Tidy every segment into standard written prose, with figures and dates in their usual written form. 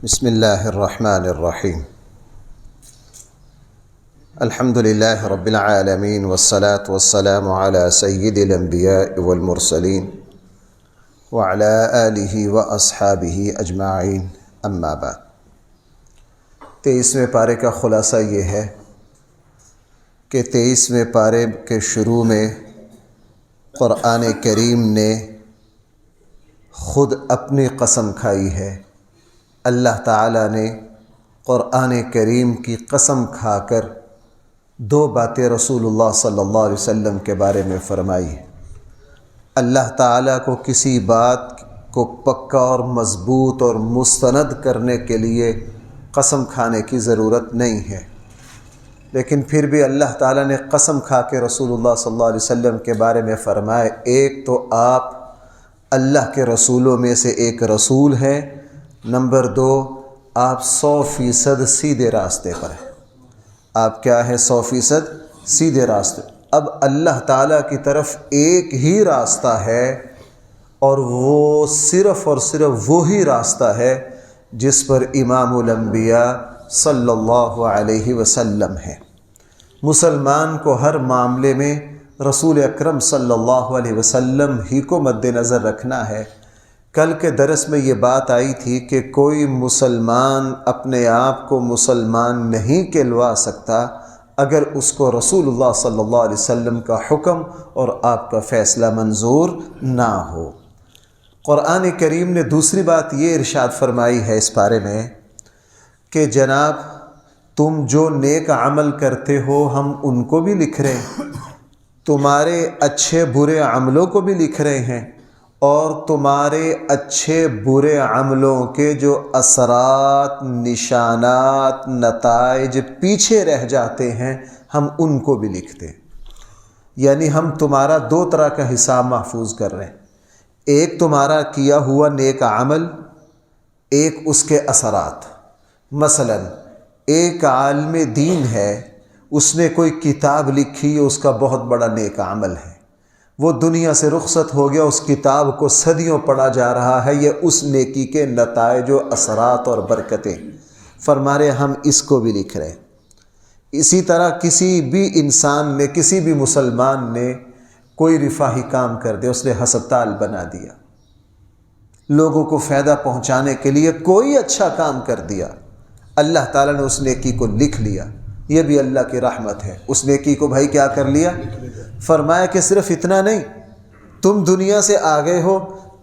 بسم اللہ الرحمن الرحیم الحمد للہ رب العالمین والصلاة والسلام علی سید الانبیاء والمرسلین وعلی آلہ واصحابہ اجمعین اما بعد۔ 23ویں پارے کا خلاصہ یہ ہے کہ 23ویں پارے کے شروع میں قرآن کریم نے خود اپنی قسم کھائی ہے۔ اللہ تعالیٰ نے قرآن کریم کی قسم کھا کر دو باتیں رسول اللہ صلی اللہ علیہ وسلم کے بارے میں فرمائی ہیں۔ اللہ تعالیٰ کو کسی بات کو پکا اور مضبوط اور مستند کرنے کے لیے قسم کھانے کی ضرورت نہیں ہے، لیکن پھر بھی اللہ تعالیٰ نے قسم کھا کے رسول اللہ صلی اللہ علیہ وسلم کے بارے میں فرمائے، ایک تو آپ اللہ کے رسولوں میں سے ایک رسول ہیں، نمبر 2 آپ 100% سیدھے راستے پر ہیں۔ آپ کیا ہے؟ 100% سیدھے راستے۔ اب اللہ تعالیٰ کی طرف ایک ہی راستہ ہے، اور وہ صرف اور صرف وہی راستہ ہے جس پر امام الانبیاء صلی اللہ علیہ وسلم ہے۔ مسلمان کو ہر معاملے میں رسول اکرم صلی اللہ علیہ وسلم ہی کو مد نظر رکھنا ہے۔ کل کے درس میں یہ بات آئی تھی کہ کوئی مسلمان اپنے آپ کو مسلمان نہیں کہلوا سکتا اگر اس کو رسول اللہ صلی اللہ علیہ وسلم کا حکم اور آپ کا فیصلہ منظور نہ ہو۔ قرآن کریم نے دوسری بات یہ ارشاد فرمائی ہے اس بارے میں کہ جناب تم جو نیک عمل کرتے ہو ہم ان کو بھی لکھ رہے ہیں، تمہارے اچھے برے عملوں کو بھی لکھ رہے ہیں، اور تمہارے اچھے برے عملوں کے جو اثرات، نشانات، نتائج پیچھے رہ جاتے ہیں ہم ان کو بھی لکھتے ہیں۔ یعنی ہم تمہارا دو طرح کا حساب محفوظ کر رہے ہیں، ایک تمہارا کیا ہوا نیک عمل، ایک اس کے اثرات۔ مثلا ایک عالم دین ہے، اس نے کوئی کتاب لکھی، اس کا بہت بڑا نیک عمل ہے، وہ دنیا سے رخصت ہو گیا، اس کتاب کو صدیوں پڑھا جا رہا ہے، یہ اس نیکی کے نتائج و اثرات اور برکتیں فرما رہے، ہم اس کو بھی لکھ رہے ہیں۔ اسی طرح کسی بھی انسان نے، کسی بھی مسلمان نے کوئی رفاہی کام کر دیا، اس نے ہسپتال بنا دیا، لوگوں کو فائدہ پہنچانے کے لیے کوئی اچھا کام کر دیا، اللہ تعالیٰ نے اس نیکی کو لکھ لیا، یہ بھی اللہ کی رحمت ہے۔ اس نیکی کو بھائی کیا کر لیا؟ فرمایا کہ صرف اتنا نہیں، تم دنیا سے آگئے ہو،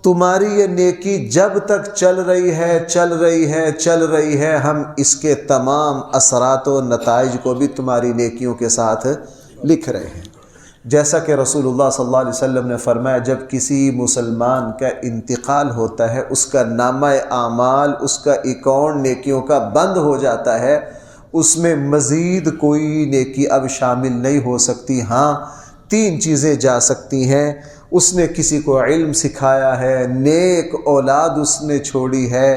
تمہاری یہ نیکی جب تک چل رہی ہے، ہم اس کے تمام اثرات و نتائج کو بھی تمہاری نیکیوں کے ساتھ لکھ رہے ہیں۔ جیسا کہ رسول اللہ صلی اللہ علیہ وسلم نے فرمایا، جب کسی مسلمان کا انتقال ہوتا ہے، اس کا نامہ اعمال، اس کا اکاؤنٹ نیکیوں کا بند ہو جاتا ہے، اس میں مزید کوئی نیکی اب شامل نہیں ہو سکتی۔ ہاں 3 چیزیں جا سکتی ہیں، اس نے کسی کو علم سکھایا ہے، نیک اولاد اس نے چھوڑی ہے،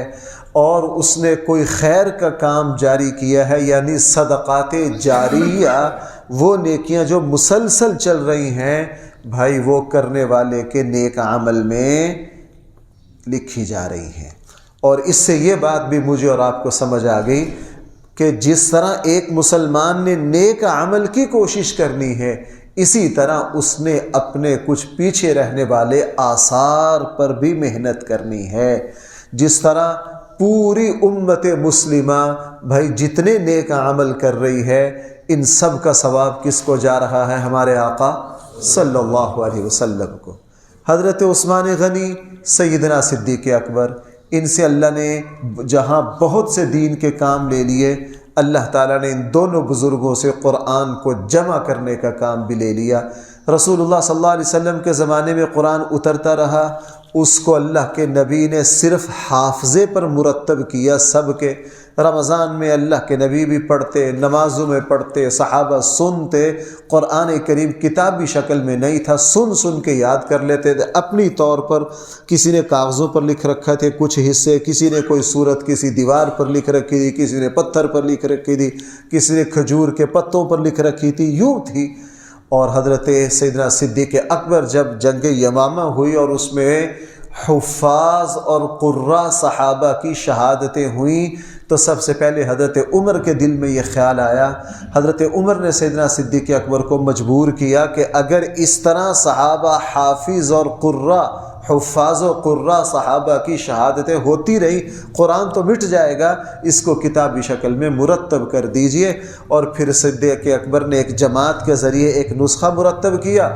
اور اس نے کوئی خیر کا کام جاری کیا ہے، یعنی صدقات جاریہ، وہ نیکیاں جو مسلسل چل رہی ہیں بھائی، وہ کرنے والے کے نیک عمل میں لکھی جا رہی ہیں۔ اور اس سے یہ بات بھی مجھے اور آپ کو سمجھ آ گئی کہ جس طرح ایک مسلمان نے نیک عمل کی کوشش کرنی ہے، اسی طرح اس نے اپنے کچھ پیچھے رہنے والے آثار پر بھی محنت کرنی ہے۔ جس طرح پوری امت مسلمہ بھائی جتنے نیک عمل کر رہی ہے، ان سب کا ثواب کس کو جا رہا ہے؟ ہمارے آقا صلی اللہ علیہ وسلم کو۔ حضرت عثمان غنی، سیدنا صدیق اکبر، ان سے اللہ نے جہاں بہت سے دین کے کام لے لیے، اللہ تعالیٰ نے ان دونوں بزرگوں سے قرآن کو جمع کرنے کا کام بھی لے لیا۔ رسول اللہ صلی اللہ علیہ وسلم کے زمانے میں قرآن اترتا رہا، اس کو اللہ کے نبی نے صرف حافظے پر مرتب کیا سب کے۔ رمضان میں اللہ کے نبی بھی پڑھتے، نمازوں میں پڑھتے، صحابہ سنتے، قرآن کریم کتابی شکل میں نہیں تھا، سن کے یاد کر لیتے تھے اپنی طور پر۔ کسی نے کاغذوں پر لکھ رکھا تھے کچھ حصے، کسی نے کوئی صورت کسی دیوار پر لکھ رکھی تھی، کسی نے پتھر پر لکھ رکھی تھی، کسی نے کھجور کے پتوں پر لکھ رکھی تھی، یوں تھی۔ اور حضرت سیدنا صدیق اکبر جب جنگ یمامہ ہوئی اور اس میں حفاظ اور قراء صحابہ کی شہادتیں ہوئیں تو سب سے پہلے حضرت عمر کے دل میں یہ خیال آیا. حضرت عمر نے سیدنا صدیق اکبر کو مجبور کیا کہ اگر اس طرح صحابہ حافظ اور قراء، حفاظ و قراء صحابہ کی شہادتیں ہوتی رہی، قرآن تو مٹ جائے گا، اس کو کتابی شکل میں مرتب کر دیجئے. اور پھر صدیق اکبر نے ایک جماعت کے ذریعے ایک نسخہ مرتب کیا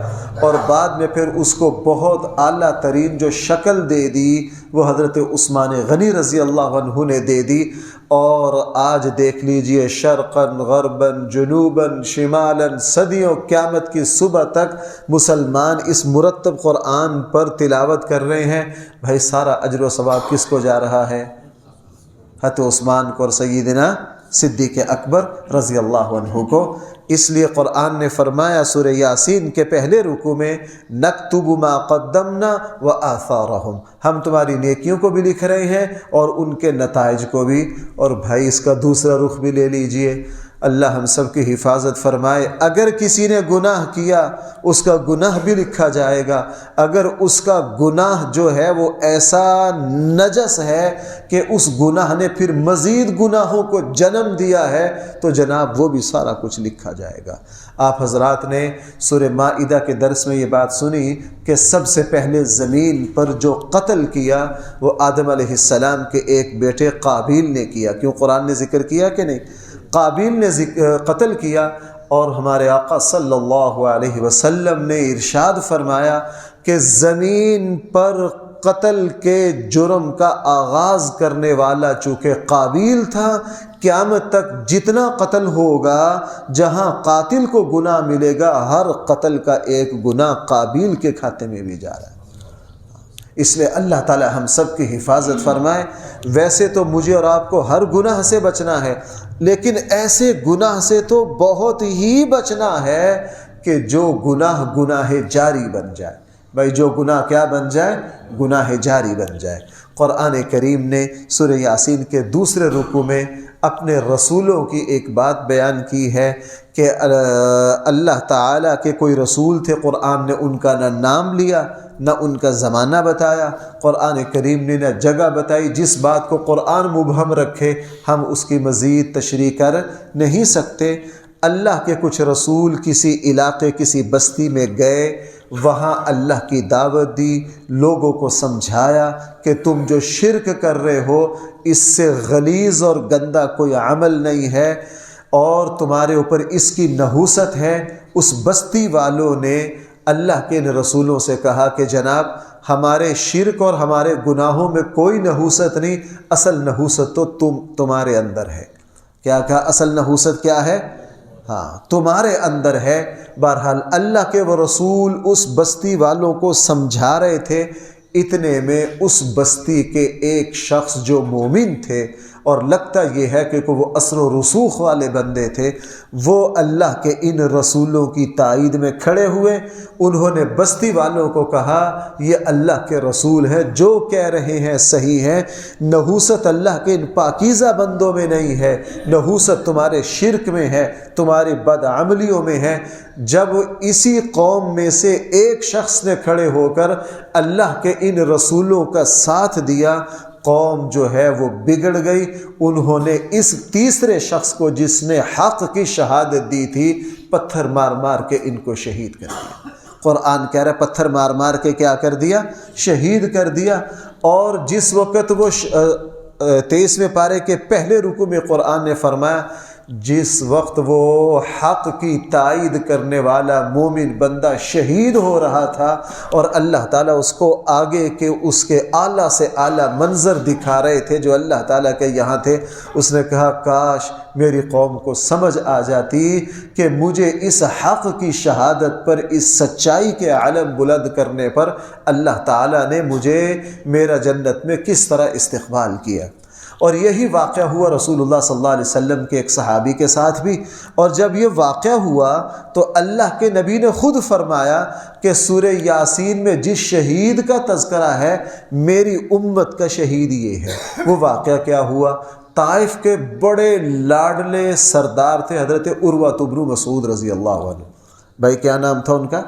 اور بعد میں پھر اس کو بہت اعلیٰ ترین جو شکل دے دی وہ حضرت عثمان غنی رضی اللہ عنہ نے دے دی. اور آج دیکھ لیجئے شرقاً غرباً جنوباً شمالاً صدیوں قیامت کی صبح تک مسلمان اس مرتب قرآن پر تلاوت کر رہے ہیں. بھائی سارا اجر و ثواب کس کو جا رہا ہے؟ حضرت عثمان کو اور سیدنا صدیق اکبر رضی اللہ عنہ کو. اس لیے قرآن نے فرمایا سورہ یاسین کے پہلے رکوع میں نکتب ما قدمنا وآثارہم، ہم تمہاری نیکیوں کو بھی لکھ رہے ہیں اور ان کے نتائج کو بھی. اور بھائی اس کا دوسرا رخ بھی لے لیجئے. اللہ ہم سب کی حفاظت فرمائے. اگر کسی نے گناہ کیا اس کا گناہ بھی لکھا جائے گا. اگر اس کا گناہ جو ہے وہ ایسا نجس ہے کہ اس گناہ نے پھر مزید گناہوں کو جنم دیا ہے تو جناب وہ بھی سارا کچھ لکھا جائے گا. آپ حضرات نے سورہ مائدہ کے درس میں یہ بات سنی کہ سب سے پہلے زمین پر جو قتل کیا وہ آدم علیہ السلام کے ایک بیٹے قابیل نے کیا. کیوں قرآن نے ذکر کیا کہ نہیں؟ قابیل نے قتل کیا اور ہمارے آقا صلی اللہ علیہ وسلم نے ارشاد فرمایا کہ زمین پر قتل کے جرم کا آغاز کرنے والا چونکہ قابیل تھا، قیامت تک جتنا قتل ہوگا جہاں قاتل کو گناہ ملے گا ہر قتل کا ایک گناہ قابیل کے کھاتے میں بھی جا رہا ہے. اس لیے اللہ تعالی ہم سب کی حفاظت فرمائے. ویسے تو مجھے اور آپ کو ہر گناہ سے بچنا ہے، لیکن ایسے گناہ سے تو بہت ہی بچنا ہے کہ جو گناہ جاری بن جائے. بھائی جو گناہ کیا بن جائے؟ گناہ جاری بن جائے. قرآن کریم نے سورہ یاسین کے دوسرے رکوع میں اپنے رسولوں کی ایک بات بیان کی ہے کہ اللہ تعالیٰ کے کوئی رسول تھے، قرآن نے ان کا نہ نام لیا نہ ان کا زمانہ بتایا. قرآن کریم نے نہ جگہ بتائی. جس بات کو قرآن مبہم رکھے ہم اس کی مزید تشریح کر نہیں سکتے. اللہ کے کچھ رسول کسی علاقے کسی بستی میں گئے، وہاں اللہ کی دعوت دی، لوگوں کو سمجھایا کہ تم جو شرک کر رہے ہو اس سے غلیظ اور گندا کوئی عمل نہیں ہے اور تمہارے اوپر اس کی نحوست ہے. اس بستی والوں نے اللہ کے ان رسولوں سے کہا کہ جناب ہمارے شرک اور ہمارے گناہوں میں کوئی نحوست نہیں، اصل نحوست تو تمہارے اندر ہے. کیا کہا؟ اصل نحوست کیا ہے؟ ہاں تمہارے اندر ہے. بہرحال اللہ کے وہ رسول اس بستی والوں کو سمجھا رہے تھے. اتنے میں اس بستی کے ایک شخص جو مومن تھے اور لگتا یہ ہے کہ وہ اثر و رسوخ والے بندے تھے، وہ اللہ کے ان رسولوں کی تائید میں کھڑے ہوئے. انہوں نے بستی والوں کو کہا یہ اللہ کے رسول ہیں، جو کہہ رہے ہیں صحیح ہے. نحوست اللہ کے ان پاکیزہ بندوں میں نہیں ہے، نحوست تمہارے شرک میں ہے، تمہاری بدعملیوں میں ہے. جب اسی قوم میں سے ایک شخص نے کھڑے ہو کر اللہ کے ان رسولوں کا ساتھ دیا، قوم جو ہے وہ بگڑ گئی. انہوں نے اس تیسرے شخص کو جس نے حق کی شہادت دی تھی پتھر مار مار کے ان کو شہید کر دیا. قرآن کہہ رہا ہے پتھر مار مار کے کیا کر دیا؟ شہید کر دیا. اور جس وقت وہ 23ویں پارے کے پہلے رکوع میں قرآن نے فرمایا جس وقت وہ حق کی تائید کرنے والا مومن بندہ شہید ہو رہا تھا اور اللہ تعالیٰ اس کو آگے کے اس کے اعلیٰ سے اعلیٰ منظر دکھا رہے تھے جو اللہ تعالیٰ کے یہاں تھے، اس نے کہا کاش میری قوم کو سمجھ آ جاتی کہ مجھے اس حق کی شہادت پر، اس سچائی کے علم بلند کرنے پر اللہ تعالیٰ نے مجھے میرا جنت میں کس طرح استقبال کیا. اور یہی واقعہ ہوا رسول اللہ صلی اللہ علیہ وسلم کے ایک صحابی کے ساتھ بھی. اور جب یہ واقعہ ہوا تو اللہ کے نبی نے خود فرمایا کہ سورہ یاسین میں جس شہید کا تذکرہ ہے میری امت کا شہید یہ ہے. وہ واقعہ کیا ہوا؟ طائف کے بڑے لاڈلے سردار تھے حضرت عروہ بن مسعود رضی اللہ عنہ. بھائی کیا نام تھا ان کا؟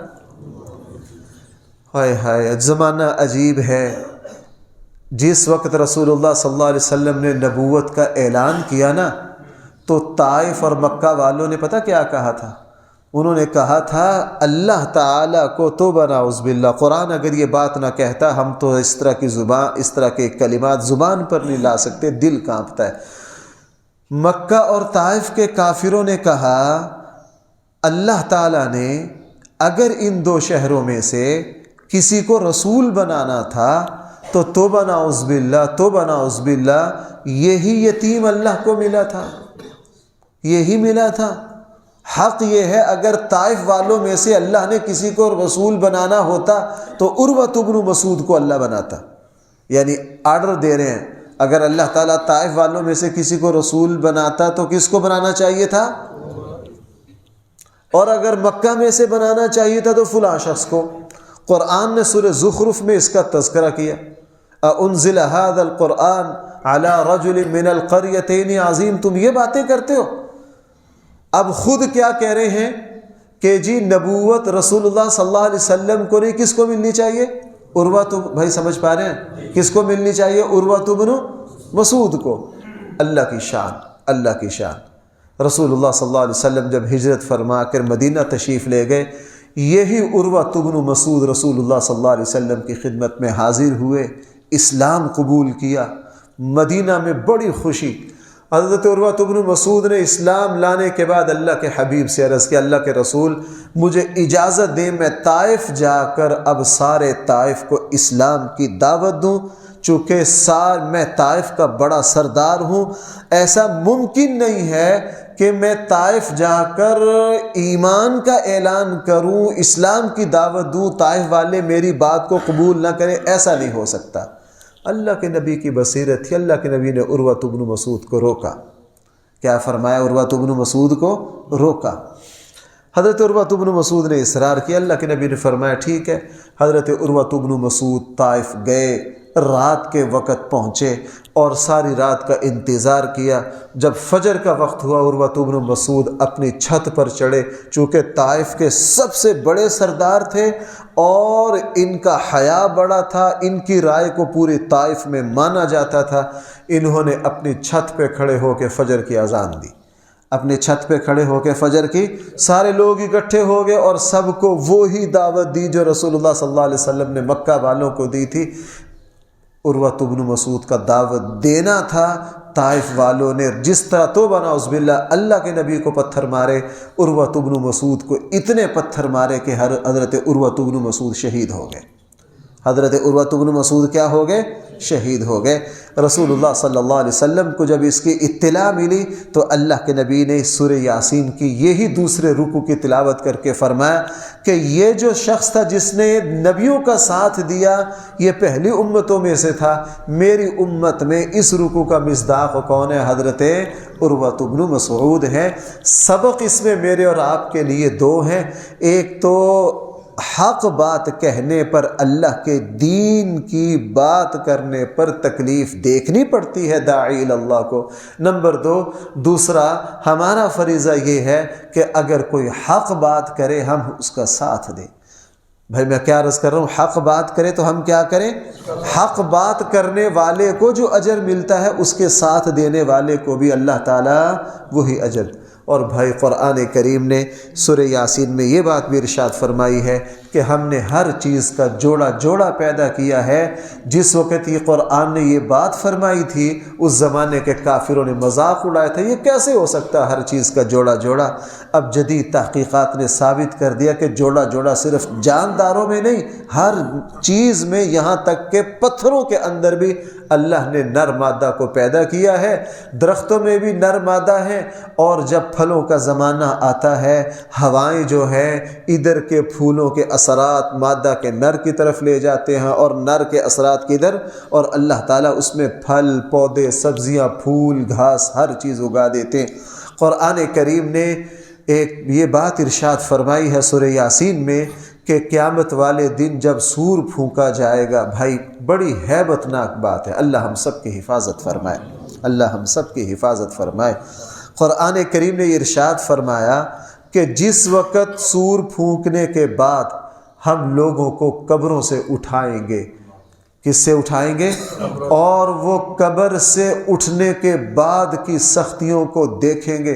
ہائے ہائے زمانہ عجیب ہے. جس وقت رسول اللہ صلی اللہ علیہ وسلم نے نبوت کا اعلان کیا نا، تو طائف اور مکہ والوں نے پتہ کیا کہا تھا؟ انہوں نے کہا تھا اللہ تعالیٰ کو توبہ نعوذ باللہ، قرآن اگر یہ بات نہ کہتا ہم تو اس طرح کے کلمات زبان پر نہیں لا سکتے، دل کانپتا ہے۔ مکہ اور طائف کے کافروں نے کہا اللہ تعالیٰ نے اگر ان دو شہروں میں سے کسی کو رسول بنانا تھا تو توبہ نعوذ باللہ، توبہ نعوذ باللہ، یہی یتیم اللہ کو ملا تھا، یہی ملا تھا۔ حق یہ ہے اگر طائف والوں میں سے اللہ نے کسی کو رسول بنانا ہوتا تو عروۃ بن مسعود کو اللہ بناتا۔ یعنی آرڈر دے رہے ہیں، اگر اللہ تعالیٰ طائف والوں میں سے کسی کو رسول بناتا تو کس کو بنانا چاہیے تھا؟ اور اگر مکہ میں سے بنانا چاہیے تھا تو فلاں شخص کو۔ قرآن نے سورہ زخرف میں اس کا تذکرہ کیا، اَأُنزِلَ هَذَا الْقُرْآنُ عَلَى رَجُلٍ مِّنَ الْقَرْيَتَيْنِ عَظِيمٍ۔ تم یہ باتیں کرتے ہو؟ اب خود کیا کہہ رہے ہیں کہ جی نبوت رسول اللہ صلی اللہ علیہ وسلم کو نہیں، کس کو ملنی چاہیے؟ عروۃ، بھائی سمجھ پا رہے ہیں کس کو ملنی چاہیے؟ عروۃ بن مسعود کو۔ اللہ کی شان، اللہ کی شان۔ رسول اللہ صلی اللہ علیہ وسلم جب ہجرت فرما کر مدینہ تشریف لے گئے، یہی عروۃ بن مسعود رسول اللہ صلی اللہ علیہ وسلم کی خدمت میں حاضر ہوئے، اسلام قبول کیا۔ مدینہ میں بڑی خوشی۔ حضرت عروۃ بن مسعود نے اسلام لانے کے بعد اللہ کے حبیب سے عرض کیا اللہ کے رسول مجھے اجازت دیں میں طائف جا کر اب سارے طائف کو اسلام کی دعوت دوں، چونکہ میں طائف کا بڑا سردار ہوں، ایسا ممکن نہیں ہے کہ میں طائف جا کر ایمان کا اعلان کروں، اسلام کی دعوت دوں، طائف والے میری بات کو قبول نہ کریں، ایسا نہیں ہو سکتا۔ اللہ کے نبی کی بصیرت تھی، اللہ کے نبی نے عروۃ بن مسعود کو روکا۔ کیا فرمایا؟ عروۃ بن مسعود کو روکا۔ حضرت عروۃ بن مسعود نے اصرار کیا، اللہ کے نبی نے فرمایا ٹھیک ہے۔ حضرت عروۃ بن مسعود طائف گئے، رات کے وقت پہنچے اور ساری رات کا انتظار کیا۔ جب فجر کا وقت ہوا عروۃ بن مسعود اپنی چھت پر چڑھے، چونکہ طائف کے سب سے بڑے سردار تھے اور ان کا حیا بڑا تھا، ان کی رائے کو پورے طائف میں مانا جاتا تھا۔ انہوں نے اپنی چھت پہ کھڑے ہو کے فجر کی اذان دی، اپنے چھت پہ کھڑے ہو کے فجر کی، سارے لوگ اکٹھے ہو گئے اور سب کو وہی دعوت دی جو رسول اللہ صلی اللہ علیہ وسلم نے مکہ والوں کو دی تھی۔ عروۃ بن مسعود کا دعوت دینا تھا، طائف والوں نے جس طرح توبہ نعوذ باللہ اللہ کے نبی کو پتھر مارے، عروۃ بن مسعود کو اتنے پتھر مارے کہ حضرت عروۃ بن مسعود شہید ہو گئے۔ حضرت عروۃ بن مسعود کیا ہو گئے؟ شہید ہو گئے۔ رسول اللہ صلی اللہ علیہ وسلم کو جب اس کی اطلاع ملی تو اللہ کے نبی نے سورہ یاسین کی یہی دوسرے رکوع کی تلاوت کر کے فرمایا کہ یہ جو شخص تھا جس نے نبیوں کا ساتھ دیا یہ پہلی امتوں میں سے تھا، میری امت میں اس رکوع کا مصداق کون ہے؟ حضرت عروۃ بن مسعود ہے۔ سبق اس میں میرے اور آپ کے لیے دو ہیں، ایک تو حق بات کہنے پر، اللہ کے دین کی بات کرنے پر تکلیف دیکھنی پڑتی ہے داعی اللہ کو۔ نمبر دوسرا ہمارا فریضہ یہ ہے کہ اگر کوئی حق بات کرے ہم اس کا ساتھ دیں۔ بھائی میں کیا عرض کر رہا ہوں؟ حق بات کرے تو ہم کیا کریں؟ حق بات کرنے والے کو جو اجر ملتا ہے اس کے ساتھ دینے والے کو بھی اللہ تعالیٰ وہی اجر۔ اور بھائی قرآن کریم نے سورہ یاسین میں یہ بات بھی ارشاد فرمائی ہے کہ ہم نے ہر چیز کا جوڑا جوڑا پیدا کیا ہے۔ جس وقت یہ قرآن نے یہ بات فرمائی تھی اس زمانے کے کافروں نے مذاق اڑایا تھا، یہ کیسے ہو سکتا ہر چیز کا جوڑا جوڑا؟ اب جدید تحقیقات نے ثابت کر دیا کہ جوڑا جوڑا صرف جانداروں میں نہیں، ہر چیز میں، یہاں تک کہ پتھروں کے اندر بھی اللہ نے نر مادہ کو پیدا کیا ہے، درختوں میں بھی نر مادہ ہے۔ اور جب پھلوں کا زمانہ آتا ہے، ہوائیں جو ہیں ادھر کے پھولوں کے اثرات مادہ کے نر کی طرف لے جاتے ہیں اور نر کے اثرات کدھر، اور اللہ تعالیٰ اس میں پھل، پودے، سبزیاں، پھول، گھاس، ہر چیز اگا دیتے ہیں۔ قرآن کریم نے ایک یہ بات ارشاد فرمائی ہے سورہ یاسین میں کہ قیامت والے دن جب سور پھونکا جائے گا، بھائی بڑی ہیبت ناک بات ہے، اللہ ہم سب کی حفاظت فرمائے، اللہ ہم سب کی حفاظت فرمائے۔ قرآن کریم نے یہ ارشاد فرمایا کہ جس وقت سور پھونکنے کے بعد ہم لوگوں کو قبروں سے اٹھائیں گے، کس سے اٹھائیں گے؟ اور وہ قبر سے اٹھنے کے بعد کی سختیوں کو دیکھیں گے۔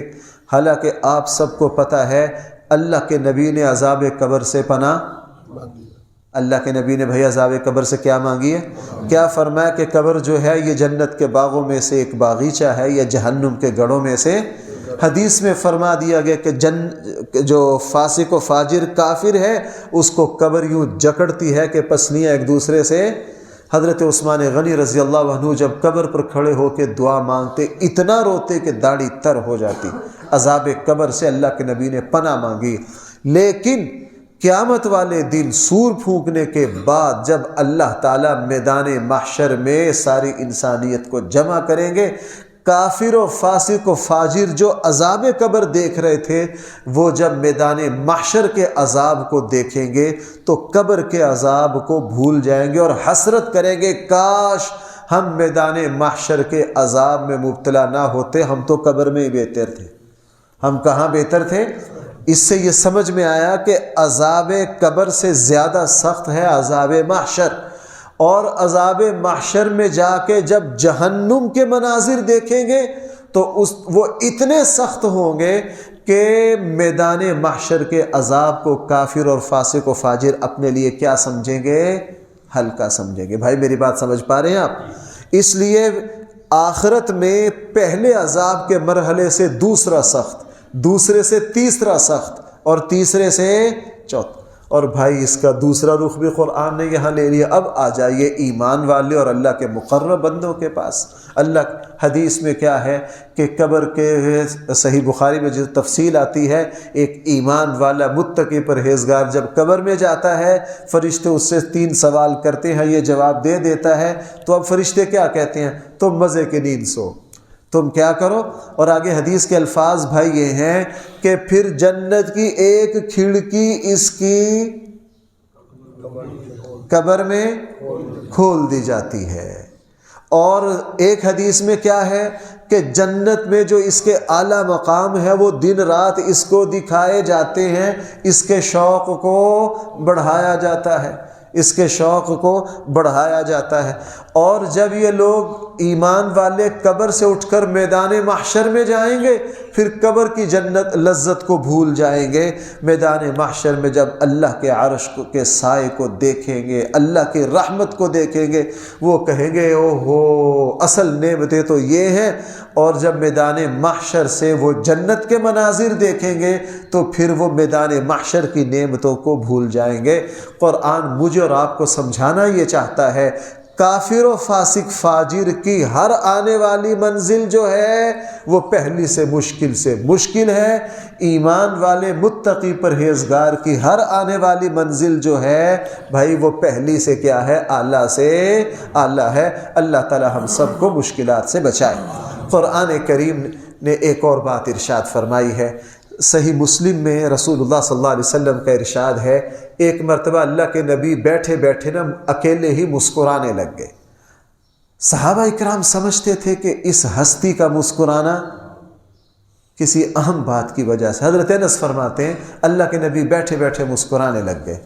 حالانکہ آپ سب کو پتہ ہے اللہ کے نبی نے عذاب قبر سے پناہ، اللہ کے نبی نے بھئی عذاب قبر سے کیا مانگی ہے؟ کیا فرمایا کہ قبر جو ہے یہ جنت کے باغوں میں سے ایک باغیچہ ہے یا جہنم کے گڑھوں میں سے؟ حدیث میں فرما دیا گیا کہ جو فاسق و فاجر کافر ہے اس کو قبر یوں جکڑتی ہے کہ پسلیاں ایک دوسرے سے۔ حضرت عثمان غنی رضی اللہ عنہ جب قبر پر کھڑے ہو کے دعا مانگتے اتنا روتے کہ داڑھی تر ہو جاتی۔ عذاب قبر سے اللہ کے نبی نے پناہ مانگی۔ لیکن قیامت والے دن سور پھونکنے کے بعد جب اللہ تعالیٰ میدان محشر میں ساری انسانیت کو جمع کریں گے، کافر و فاسق و فاجر جو عذاب قبر دیکھ رہے تھے وہ جب میدان محشر کے عذاب کو دیکھیں گے تو قبر کے عذاب کو بھول جائیں گے اور حسرت کریں گے، کاش ہم میدان محشر کے عذاب میں مبتلا نہ ہوتے، ہم تو قبر میں ہی بہتر تھے۔ ہم کہاں بہتر تھے؟ اس سے یہ سمجھ میں آیا کہ عذاب قبر سے زیادہ سخت ہے عذاب محشر، اور عذاب محشر میں جا کے جب جہنم کے مناظر دیکھیں گے تو وہ اتنے سخت ہوں گے کہ میدان محشر کے عذاب کو کافر اور فاسق و فاجر اپنے لیے کیا سمجھیں گے؟ ہلکا سمجھیں گے۔ بھائی میری بات سمجھ پا رہے ہیں آپ؟ اس لیے آخرت میں پہلے عذاب کے مرحلے سے دوسرا سخت، دوسرے سے تیسرا سخت، اور تیسرے سے چوتھا۔ اور بھائی اس کا دوسرا رخ بھی قرآن نے یہاں لے لیا۔ اب آ جائیے ایمان والے اور اللہ کے مقرب بندوں کے پاس۔ اللہ حدیث میں کیا ہے کہ قبر کے صحیح بخاری میں جو تفصیل آتی ہے، ایک ایمان والا متقی پرہیزگار جب قبر میں جاتا ہے فرشتے اس سے 3 سوال کرتے ہیں، یہ جواب دے دیتا ہے تو اب فرشتے کیا کہتے ہیں؟ تم مزے کی نیند سو، تم کیا کرو؟ اور آگے حدیث کے الفاظ بھائی یہ ہیں کہ پھر جنت کی ایک کھڑکی اس کی قبر میں کھول دی جاتی ہے۔ اور ایک حدیث میں کیا ہے کہ جنت میں جو اس کے اعلیٰ مقام ہے وہ دن رات اس کو دکھائے جاتے ہیں، اس کے شوق کو بڑھایا جاتا ہے، اس کے شوق کو بڑھایا جاتا ہے۔ اور جب یہ لوگ ایمان والے قبر سے اٹھ کر میدان محشر میں جائیں گے پھر قبر کی جنت لذت کو بھول جائیں گے۔ میدان محشر میں جب اللہ کے عرش کے سائے کو دیکھیں گے، اللہ کی رحمت کو دیکھیں گے، وہ کہیں گے او ہو اصل نعمتیں تو یہ ہیں۔ اور جب میدان محشر سے وہ جنت کے مناظر دیکھیں گے تو پھر وہ میدان محشر کی نعمتوں کو بھول جائیں گے۔ قرآن مجھے اور آپ کو سمجھانا یہ چاہتا ہے کافر و فاسق فاجر کی ہر آنے والی منزل جو ہے وہ پہلی سے مشکل ہے، ایمان والے متقی پرہیزگار کی ہر آنے والی منزل جو ہے بھائی وہ پہلی سے کیا ہے؟ اعلیٰ سے اعلیٰ ہے۔ اللہ تعالی ہم سب کو مشکلات سے بچائے۔ قرآن کریم نے ایک اور بات ارشاد فرمائی ہے، صحیح مسلم میں رسول اللہ صلی اللہ علیہ وسلم کا ارشاد ہے، ایک مرتبہ اللہ کے نبی بیٹھے بیٹھے نا اکیلے ہی مسکرانے لگ گئے۔ صحابہ اکرام سمجھتے تھے کہ اس ہستی کا مسکرانا کسی اہم بات کی وجہ سے۔ حضرت انس فرماتے ہیں اللہ کے نبی بیٹھے بیٹھے مسکرانے لگ گئے۔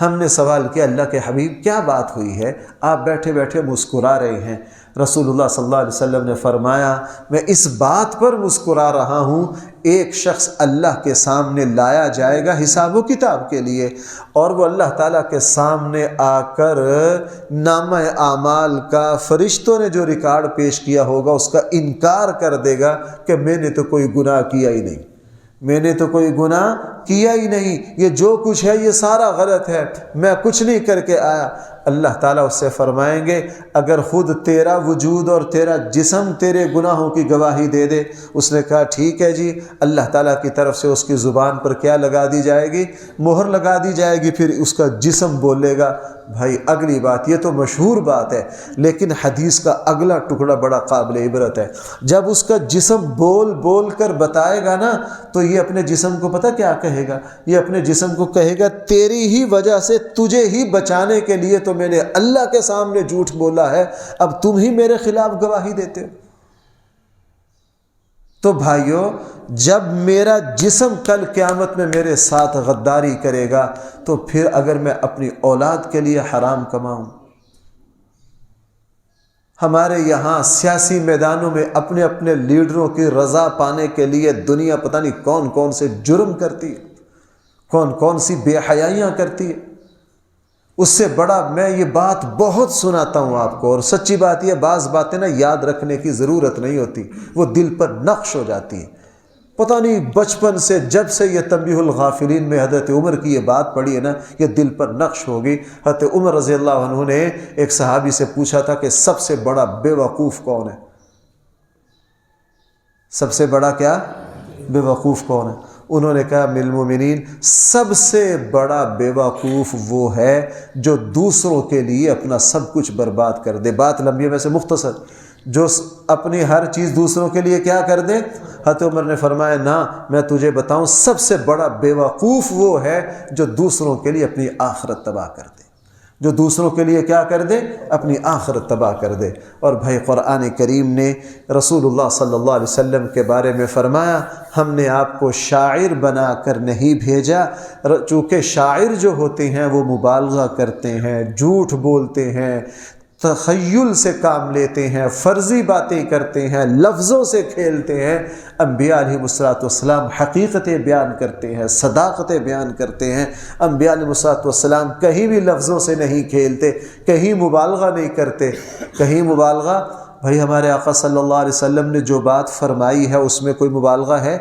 ہم نے سوال کیا اللہ کے حبیب کیا بات ہوئی ہے، آپ بیٹھے بیٹھے مسکرا رہے ہیں؟ رسول اللہ صلی اللہ علیہ وسلم نے فرمایا میں اس بات پر مسکرا رہا ہوں ایک شخص اللہ کے سامنے لایا جائے گا حساب و کتاب کے لیے، اور وہ اللہ تعالیٰ کے سامنے آ کر نامہ اعمال کا فرشتوں نے جو ریکارڈ پیش کیا ہوگا اس کا انکار کر دے گا کہ میں نے تو کوئی گناہ کیا ہی نہیں، میں نے تو کوئی گناہ کیا ہی نہیں، یہ جو کچھ ہے یہ سارا غلط ہے، میں کچھ نہیں کر کے آیا۔ اللہ تعالیٰ اس سے فرمائیں گے اگر خود تیرا وجود اور تیرا جسم تیرے گناہوں کی گواہی دے دے۔ اس نے کہا ٹھیک ہے جی۔ اللہ تعالیٰ کی طرف سے اس کی زبان پر کیا لگا دی جائے گی؟ مہر لگا دی جائے گی، پھر اس کا جسم بولے گا۔ بھائی اگلی بات، یہ تو مشہور بات ہے لیکن حدیث کا اگلا ٹکڑا بڑا قابل عبرت ہے۔ جب اس کا جسم بول بول کر بتائے گا نا تو یہ اپنے جسم کو پتہ کیا کہے گا؟ یہ اپنے جسم کو کہے گا تیری ہی وجہ سے، تجھے ہی بچانے کے لیے تو میں نے اللہ کے سامنے جھوٹ بولا ہے، اب تم ہی میرے خلاف گواہی دیتے ہو۔ تو بھائیو جب میرا جسم کل قیامت میں میرے ساتھ غداری کرے گا تو پھر اگر میں اپنی اولاد کے لیے حرام کماؤں، ہمارے یہاں سیاسی میدانوں میں اپنے اپنے لیڈروں کی رضا پانے کے لیے دنیا پتہ نہیں کون کون سے جرم کرتی ہے، کون کون سی بے حیائیاں کرتی ہے۔ اس سے بڑا میں یہ بات بہت سناتا ہوں آپ کو، اور سچی بات یہ بعض باتیں نا یاد رکھنے کی ضرورت نہیں ہوتی، وہ دل پر نقش ہو جاتی ہیں۔ پتہ نہیں بچپن سے جب سے یہ تنبیہ الغافلین میں حضرت عمر کی یہ بات پڑھی ہے نا، یہ دل پر نقش ہوگی۔ حضرت عمر رضی اللہ عنہ نے ایک صحابی سے پوچھا تھا کہ سب سے بڑا بے وقوف کون ہے؟ سب سے بڑا کیا بے وقوف کون ہے؟ انہوں نے کہا امیر المومنین، سب سے بڑا بے وقوف وہ ہے جو دوسروں کے لیے اپنا سب کچھ برباد کر دے۔ بات لمبی میں سے مختصر، جو اپنی ہر چیز دوسروں کے لیے کیا کر دے؟ حضرت عمر نے فرمایا نا، میں تجھے بتاؤں، سب سے بڑا بے وقوف وہ ہے جو دوسروں کے لیے اپنی آخرت تباہ کر دے، جو دوسروں کے لیے کیا کر دے؟ اپنی آخرت تباہ کر دے۔ اور بھائی قرآن کریم نے رسول اللہ صلی اللہ علیہ وسلم کے بارے میں فرمایا، ہم نے آپ کو شاعر بنا کر نہیں بھیجا، چونکہ شاعر جو ہوتے ہیں وہ مبالغہ کرتے ہیں، جھوٹ بولتے ہیں، تخیل سے کام لیتے ہیں، فرضی باتیں کرتے ہیں، لفظوں سے کھیلتے ہیں۔ انبیاء علیہ السلام حقیقتیں بیان کرتے ہیں، صداقتیں بیان کرتے ہیں۔ انبیاء علیہ السلام کہیں بھی لفظوں سے نہیں کھیلتے، کہیں مبالغہ نہیں کرتے، کہیں مبالغہ۔ بھائی ہمارے آقا صلی اللہ علیہ وسلم نے جو بات فرمائی ہے اس میں کوئی مبالغہ ہے؟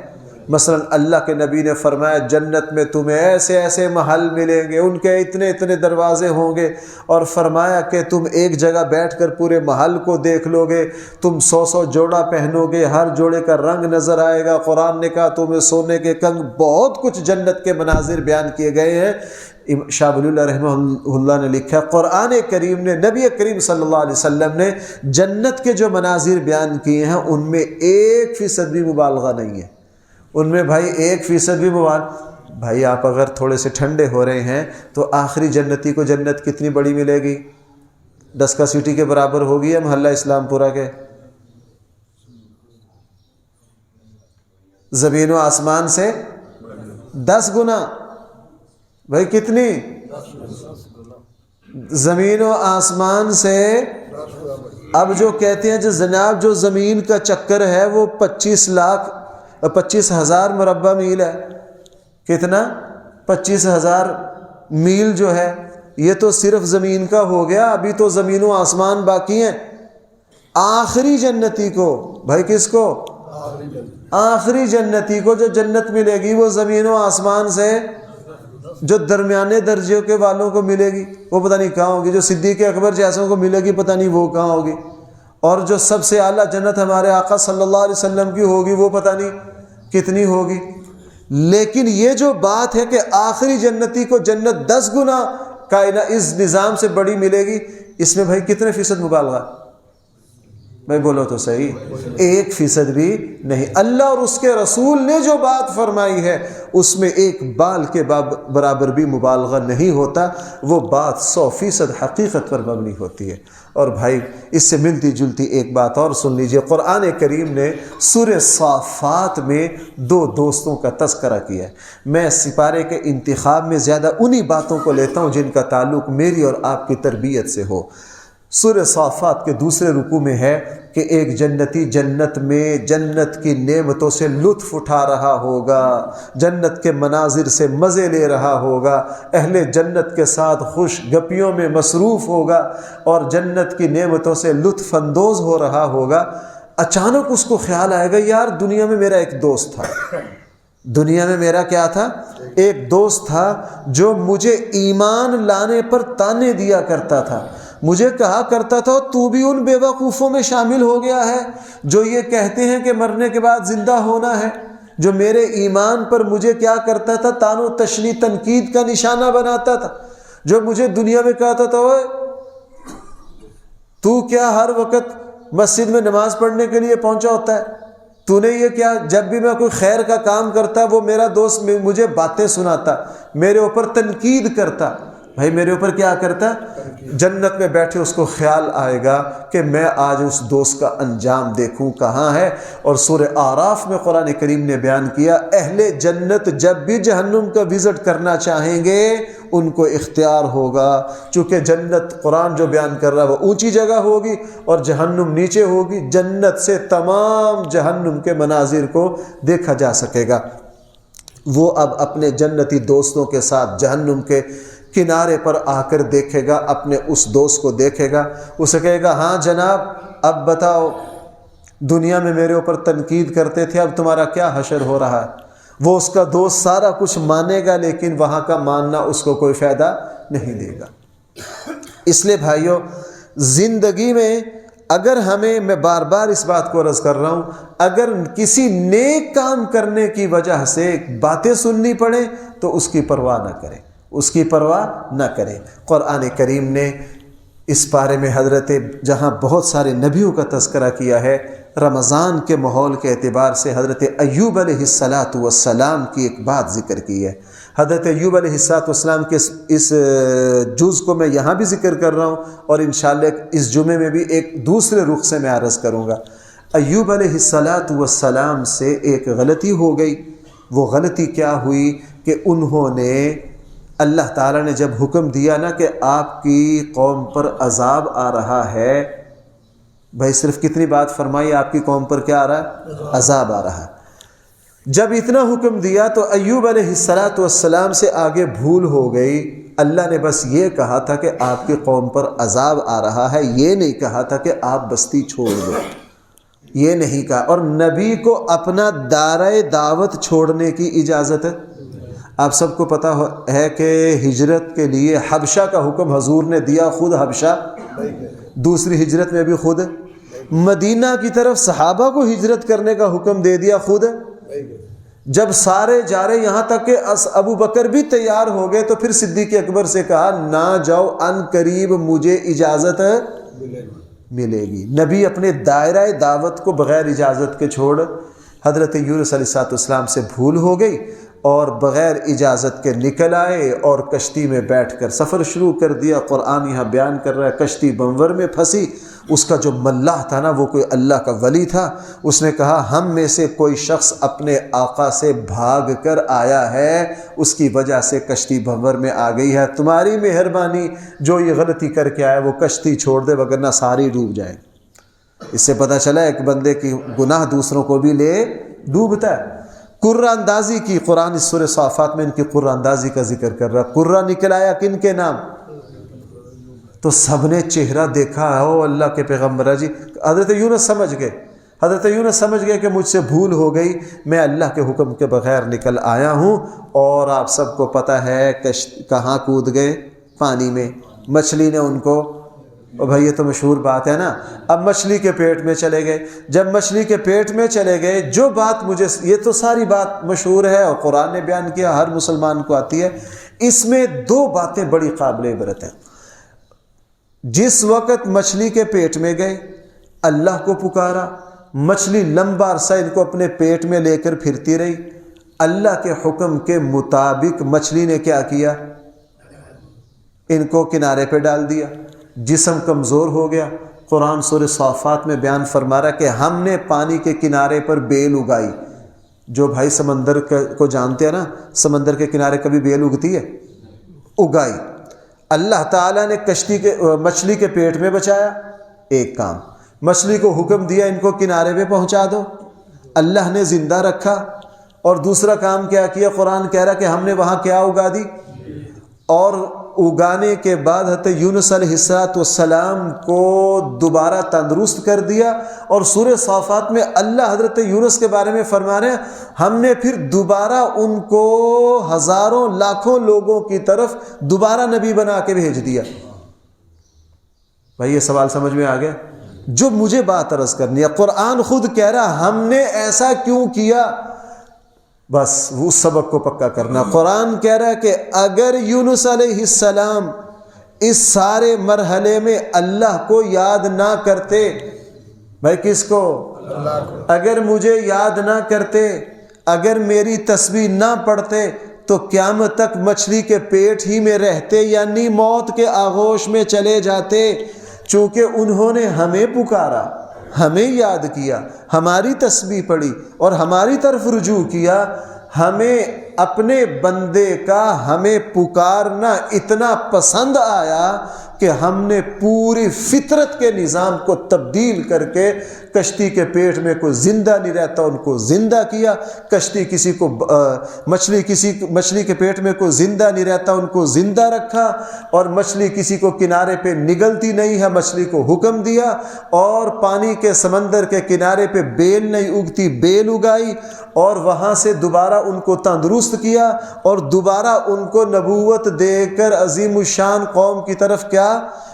مثلا اللہ کے نبی نے فرمایا جنت میں تمہیں ایسے ایسے محل ملیں گے، ان کے اتنے اتنے دروازے ہوں گے، اور فرمایا کہ تم ایک جگہ بیٹھ کر پورے محل کو دیکھ لو گے، تم 100 جوڑا پہنو گے، ہر جوڑے کا رنگ نظر آئے گا۔ قرآن نے کہا تمہیں سونے کے کنگ، بہت کچھ جنت کے مناظر بیان کیے گئے ہیں۔ شاہ ولی اللہ رحمہ اللہ نے لکھا قرآن کریم نے، نبی کریم صلی اللہ علیہ وسلم نے جنت کے جو مناظر بیان کیے ہیں ان میں 1% بھی مبالغہ نہیں ہے، ان میں بھائی 1% بھی بھائی آپ اگر تھوڑے سے ٹھنڈے ہو رہے ہیں تو آخری جنتی کو جنت کتنی بڑی ملے گی؟ ڈسکا سٹی کے برابر ہوگی یا محلہ اسلام پورہ کے؟ زمین و آسمان سے 10 گنا۔ بھائی کتنی؟ زمین و آسمان سے۔ اب جو کہتے ہیں جو جناب جو زمین کا چکر ہے وہ 25,000 مربع میل ہے۔ کتنا؟ 25,000 میل جو ہے، یہ تو صرف زمین کا ہو گیا، ابھی تو زمین و آسمان باقی ہیں۔ آخری جنتی کو، بھائی کس کو؟ آخری جنتی کو جو جنت ملے گی وہ زمین و آسمان سے جو درمیانے درجے کے والوں کو ملے گی وہ پتہ نہیں کہاں ہوگی، جو صدیق اکبر جیسوں کو ملے گی پتہ نہیں وہ کہاں ہوگی، اور جو سب سے اعلیٰ جنت ہمارے آقا صلی اللہ علیہ وسلم کی ہوگی وہ پتہ نہیں کتنی ہوگی۔ لیکن یہ جو بات ہے کہ آخری جنتی کو جنت 10 گنا کائنات اس نظام سے بڑی ملے گی، اس میں بھائی کتنے فیصد مبالغہ؟ میں بولو تو صحیح، 1% بھی نہیں۔ اللہ اور اس کے رسول نے جو بات فرمائی ہے اس میں 1 بال کے برابر بھی مبالغہ نہیں ہوتا، وہ بات 100% حقیقت پر مبنی ہوتی ہے۔ اور بھائی اس سے ملتی جلتی ایک بات اور سن لیجئے، قرآن کریم نے سورہ صافات میں 2 دوستوں کا تذکرہ کیا ہے۔ میں سپارے کے انتخاب میں زیادہ انہی باتوں کو لیتا ہوں جن کا تعلق میری اور آپ کی تربیت سے ہو۔ سورہ صافات کے دوسرے رکوع میں ہے کہ ایک جنتی جنت میں جنت کی نعمتوں سے لطف اٹھا رہا ہوگا، جنت کے مناظر سے مزے لے رہا ہوگا، اہل جنت کے ساتھ خوش گپیوں میں مصروف ہوگا اور جنت کی نعمتوں سے لطف اندوز ہو رہا ہوگا۔ اچانک اس کو خیال آئے گا یار دنیا میں میرا ایک دوست تھا، دنیا میں میرا کیا تھا؟ ایک دوست تھا جو مجھے ایمان لانے پر تانے دیا کرتا تھا، مجھے کہا کرتا تھا تو بھی ان بے وقوفوں میں شامل ہو گیا ہے جو یہ کہتے ہیں کہ مرنے کے بعد زندہ ہونا ہے، جو میرے ایمان پر مجھے کیا کرتا تھا؟ تان و تشنیع تنقید کا نشانہ بناتا تھا، جو مجھے دنیا میں کہتا تھا اوے تو کیا ہر وقت مسجد میں نماز پڑھنے کے لیے پہنچا ہوتا ہے؟ تو نے یہ کیا؟ جب بھی میں کوئی خیر کا کام کرتا وہ میرا دوست مجھے باتیں سناتا، میرے اوپر تنقید کرتا، بھائی میرے اوپر کیا کرتا؟ جنت میں بیٹھے اس کو خیال آئے گا کہ میں آج اس دوست کا انجام دیکھوں کہاں ہے۔ اور سورہ اعراف میں قرآن کریم نے بیان کیا اہل جنت جب بھی جہنم کا وزٹ کرنا چاہیں گے ان کو اختیار ہوگا، چونکہ جنت قرآن جو بیان کر رہا ہے وہ اونچی جگہ ہوگی اور جہنم نیچے ہوگی، جنت سے تمام جہنم کے مناظر کو دیکھا جا سکے گا۔ وہ اب اپنے جنتی دوستوں کے ساتھ جہنم کے کنارے پر آ کر دیکھے گا، اپنے اس دوست کو دیکھے گا، اسے کہے گا ہاں جناب اب بتاؤ، دنیا میں میرے اوپر تنقید کرتے تھے، اب تمہارا کیا حشر ہو رہا ہے؟ وہ اس کا دوست سارا کچھ مانے گا لیکن وہاں کا ماننا اس کو کوئی فائدہ نہیں دے گا۔ اس لیے بھائیوں زندگی میں اگر ہمیں، میں بار بار اس بات کو عرض کر رہا ہوں، اگر کسی نیک کام کرنے کی وجہ سے باتیں سننی پڑے تو اس کی پرواہ نہ کریں، اس کی پرواہ نہ کریں۔ قرآن کریم نے اس بارے میں حضرت جہاں بہت سارے نبیوں کا تذکرہ کیا ہے، رمضان کے ماحول کے اعتبار سے حضرت ایوب علیہ السلام کی ایک بات ذکر کی ہے۔ حضرت ایوب علیہ السلام کے اس جز کو میں یہاں بھی ذکر کر رہا ہوں اور انشاءاللہ اس جمعے میں بھی ایک دوسرے رخ سے میں عرض کروں گا۔ ایوب علیہ السلام سے ایک غلطی ہو گئی۔ وہ غلطی کیا ہوئی کہ انہوں نے، اللہ تعالیٰ نے جب حکم دیا نا کہ آپ کی قوم پر عذاب آ رہا ہے، بھائی صرف کتنی بات فرمائی، آپ کی قوم پر کیا آ رہا ہے؟ عذاب آ رہا ہے۔ جب اتنا حکم دیا تو ایوب علیہ السلام سے آگے بھول ہو گئی۔ اللہ نے بس یہ کہا تھا کہ آپ کی قوم پر عذاب آ رہا ہے، یہ نہیں کہا تھا کہ آپ بستی چھوڑ دو، یہ نہیں کہا۔ اور نبی کو اپنا دائرہ دعوت چھوڑنے کی اجازت ہے۔ آپ سب کو پتہ ہے کہ ہجرت کے لیے حبشہ کا حکم حضور نے دیا، خود حبشہ، دوسری ہجرت میں بھی خود، مدینہ کی طرف صحابہ کو ہجرت کرنے کا حکم دے دیا خود۔ جب سارے جا رہے یہاں تک کہ ابو بکر بھی تیار ہو گئے تو پھر صدیق اکبر سے کہا نہ جاؤ، ان قریب مجھے اجازت ملے گی۔ نبی اپنے دائرہ دعوت کو بغیر اجازت کے چھوڑ، حضرت یونس علیہ السلام سے بھول ہو گئی اور بغیر اجازت کے نکل آئے اور کشتی میں بیٹھ کر سفر شروع کر دیا۔ قرآن یہاں بیان کر رہا ہے کشتی بنور میں پھنسی۔ اس کا جو ملاح تھا نا، وہ کوئی اللہ کا ولی تھا، اس نے کہا ہم میں سے کوئی شخص اپنے آقا سے بھاگ کر آیا ہے، اس کی وجہ سے کشتی بنور میں آ گئی ہے، تمہاری مہربانی، جو یہ غلطی کر کے آیا وہ کشتی چھوڑ دے ورنہ ساری ڈوب جائے۔ اس سے پتہ چلا ایک بندے کی گناہ دوسروں کو بھی لے ڈوبتا ہے۔ قرہ اندازی کی، قرآن اس سورہ صافات میں ان کی قرہ اندازی کا ذکر کر رہا ہے۔ قرہ نکل آیا کن کے نام؟ تو سب نے چہرہ دیکھا، او اللہ کے پیغمبر جی، حضرت یونس سمجھ گئے، حضرت یونس سمجھ گئے کہ مجھ سے بھول ہو گئی، میں اللہ کے حکم کے بغیر نکل آیا ہوں۔ اور آپ سب کو پتہ ہے کہاں کود گئے؟ پانی میں۔ مچھلی نے ان کو، اور بھائی یہ تو مشہور بات ہے نا، اب مچھلی کے پیٹ میں چلے گئے۔ جب مچھلی کے پیٹ میں چلے گئے، جو بات مجھے، یہ تو ساری بات مشہور ہے اور قرآن نے بیان کیا، ہر مسلمان کو آتی ہے، اس میں دو باتیں بڑی قابل عبرت ہیں۔ جس وقت مچھلی کے پیٹ میں گئے، اللہ کو پکارا، مچھلی لمبا عرصہ ان کو اپنے پیٹ میں لے کر پھرتی رہی، اللہ کے حکم کے مطابق مچھلی نے کیا کیا؟ ان کو کنارے پہ ڈال دیا، جسم کمزور ہو گیا۔ قرآن سورہ صافات میں بیان فرما رہا کہ ہم نے پانی کے کنارے پر بیل اگائی۔ جو بھائی سمندر کو جانتے ہیں نا، سمندر کے کنارے کبھی بیل اگتی ہے؟ اگائی۔ اللہ تعالیٰ نے مچھلی کے پیٹ میں بچایا، ایک کام، مچھلی کو حکم دیا ان کو کنارے پہ پہنچا دو، اللہ نے زندہ رکھا۔ اور دوسرا کام کیا کیا؟ قرآن کہہ رہا کہ ہم نے وہاں کیا اگا دی، اور اگانے کے بعد حضرت یونس علیہ السلام کو دوبارہ تندرست کر دیا۔ اور سورہ صافات میں اللہ حضرت یونس کے بارے میں فرما رہے ہیں ہم نے پھر دوبارہ ان کو ہزاروں لاکھوں لوگوں کی طرف دوبارہ نبی بنا کے بھیج دیا۔ بھائی یہ سوال سمجھ میں آ گیا؟ جو مجھے بات عرض کرنی ہے، قرآن خود کہہ رہا ہم نے ایسا کیوں کیا، بس وہ سبق کو پکا کرنا۔ قرآن کہہ رہا ہے کہ اگر یونس علیہ السلام اس سارے مرحلے میں اللہ کو یاد نہ کرتے، بھائی کس کو؟ اللہ کو۔ اگر مجھے یاد نہ کرتے، اگر میری تسبیح نہ پڑھتے تو قیامت تک مچھلی کے پیٹ ہی میں رہتے، یعنی موت کے آغوش میں چلے جاتے، چونکہ انہوں نے ہمیں پکارا، ہمیں یاد کیا، ہماری تسبیح پڑھی اور ہماری طرف رجوع کیا۔ ہمیں اپنے بندے کا ہمیں پکارنا اتنا پسند آیا کہ ہم نے پوری فطرت کے نظام کو تبدیل کر کے کشتی کے پیٹ میں کوئی زندہ نہیں رہتا ان کو زندہ کیا، مچھلی کے پیٹ میں کوئی زندہ نہیں رہتا ان کو زندہ رکھا، اور مچھلی کسی کو کنارے پہ نگلتی نہیں ہے، مچھلی کو حکم دیا، اور پانی کے سمندر کے کنارے پہ بیل نہیں اگتی بیل اگائی، اور وہاں سے دوبارہ ان کو تندرست کیا، اور دوبارہ ان کو نبوت دے کر عظیم الشان قوم کی طرف کیا۔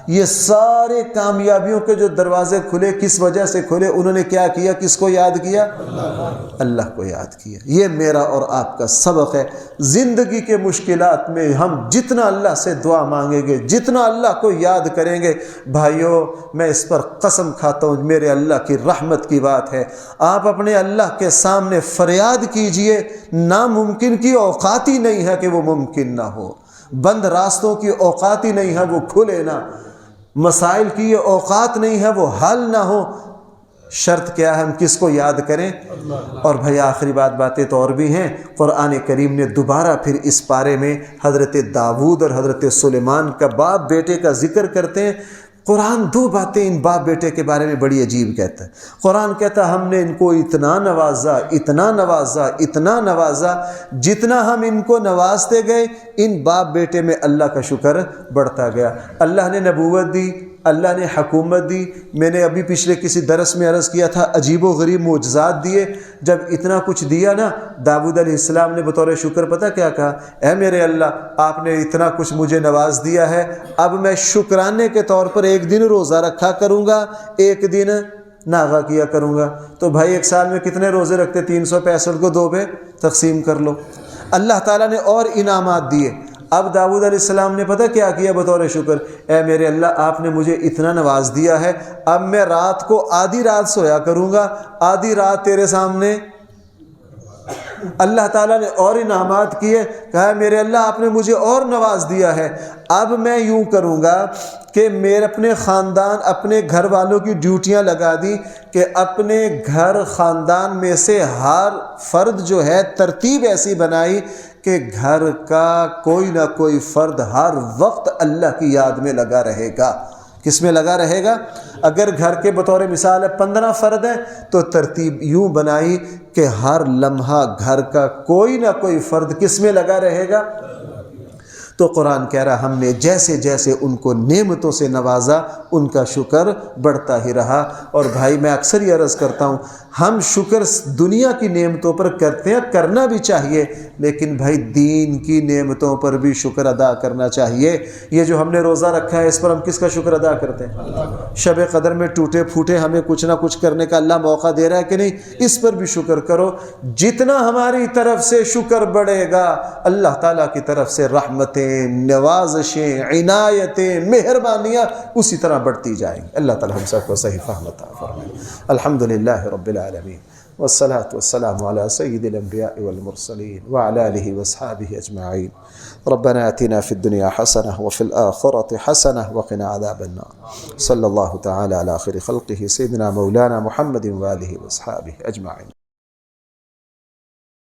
یہ سارے کامیابیوں کے جو دروازے کھلے کس وجہ سے کھلے؟ انہوں نے کیا کیا؟ کس کو یاد کیا؟ اللہ کو یاد کیا۔ یہ میرا اور آپ کا سبق ہے۔ زندگی کے مشکلات میں ہم جتنا اللہ سے دعا مانگیں گے، جتنا اللہ کو یاد کریں گے، بھائیوں میں اس پر قسم کھاتا ہوں، میرے اللہ کی رحمت کی بات ہے، آپ اپنے اللہ کے سامنے فریاد کیجئے، ناممکن کی اوقات ہی نہیں ہے کہ وہ ممکن نہ ہو، بند راستوں کی اوقات ہی نہیں ہے وہ کھلے نہ، مسائل کی یہ اوقات نہیں ہے وہ حل نہ ہو۔ شرط کیا ہے؟ ہم کس کو یاد کریں؟ اور بھائی آخری باتیں تو اور بھی ہیں۔ قرآن کریم نے دوبارہ پھر اس پارے میں حضرت داؤد اور حضرت سلیمان کا باپ بیٹے کا ذکر کرتے ہیں۔ قرآن دو باتیں ان باپ بیٹے کے بارے میں بڑی عجیب کہتا ہے۔ قرآن کہتا ہے ہم نے ان کو اتنا نوازا، اتنا نوازا، اتنا نوازا، جتنا ہم ان کو نوازتے گئے ان باپ بیٹے میں اللہ کا شکر بڑھتا گیا۔ اللہ نے نبوت دی، اللہ نے حکومت دی، میں نے ابھی پچھلے کسی درس میں عرض کیا تھا عجیب و غریب معجزات دیے۔ جب اتنا کچھ دیا نا، داؤد علیہ السلام نے بطور شکر پتہ کیا کہا؟ اے میرے اللہ، آپ نے اتنا کچھ مجھے نواز دیا ہے، اب میں شکرانے کے طور پر ایک دن روزہ رکھا کروں گا، ایک دن ناغہ کیا کروں گا۔ تو بھائی ایک سال میں کتنے روزے رکھتے؟ 365 کو 2 پہ تقسیم کر لو۔ اللہ تعالیٰ نے اور انعامات دیے۔ اب داؤد علیہ السلام نے پتہ کیا کیا بطور شکر؟ اے میرے اللہ، آپ نے مجھے اتنا نواز دیا ہے، اب میں رات کو آدھی رات سویا کروں گا، آدھی رات تیرے سامنے۔ اللہ تعالیٰ نے اور انعامات کیے، کہا میرے اللہ آپ نے مجھے اور نواز دیا ہے، اب میں یوں کروں گا کہ میرے اپنے خاندان، اپنے گھر والوں کی ڈیوٹیاں لگا دی کہ اپنے گھر خاندان میں سے ہر فرد جو ہے ترتیب ایسی بنائی کہ گھر کا کوئی نہ کوئی فرد ہر وقت اللہ کی یاد میں لگا رہے گا۔ کس میں لگا رہے گا؟ اگر گھر کے بطور مثال ہے 15 فرد ہیں تو ترتیب یوں بنائی کہ ہر لمحہ گھر کا کوئی نہ کوئی فرد کس میں لگا رہے گا؟ تو قرآن کہہ رہا ہم نے جیسے جیسے ان کو نعمتوں سے نوازا ان کا شکر بڑھتا ہی رہا۔ اور بھائی میں اکثر یہ عرض کرتا ہوں، ہم شکر دنیا کی نعمتوں پر کرتے ہیں، کرنا بھی چاہیے، لیکن بھائی دین کی نعمتوں پر بھی شکر ادا کرنا چاہیے۔ یہ جو ہم نے روزہ رکھا ہے اس پر ہم کس کا شکر ادا کرتے ہیں؟ شب قدر میں ٹوٹے پھوٹے ہمیں کچھ نہ کچھ کرنے کا اللہ موقع دے رہا ہے کہ نہیں؟ اس پر بھی شکر کرو۔ جتنا ہماری طرف سے شکر بڑھے گا، اللہ تعالیٰ کی طرف سے رحمتیں، نوازشیں، عنایتیں، مہربانیاں اسی طرح بڑھتی جائیں گی۔ اللہ تعالیٰ ہم سب کو صحیح فہم عطا فرمائے۔ الحمدللہ رب العالمین والصلاة والسلام على سید الانبیاء والمرسلین وعلى آلہ واصحابہ اجمعین۔ ربنا آتنا في الدنيا حسنة وفي الآخرة حسنة وقنا عذاب النار۔ صلی اللہ تعالی علی خیر خلقہ سیدنا مولانا محمد وآلہ واصحابہ اجمعین۔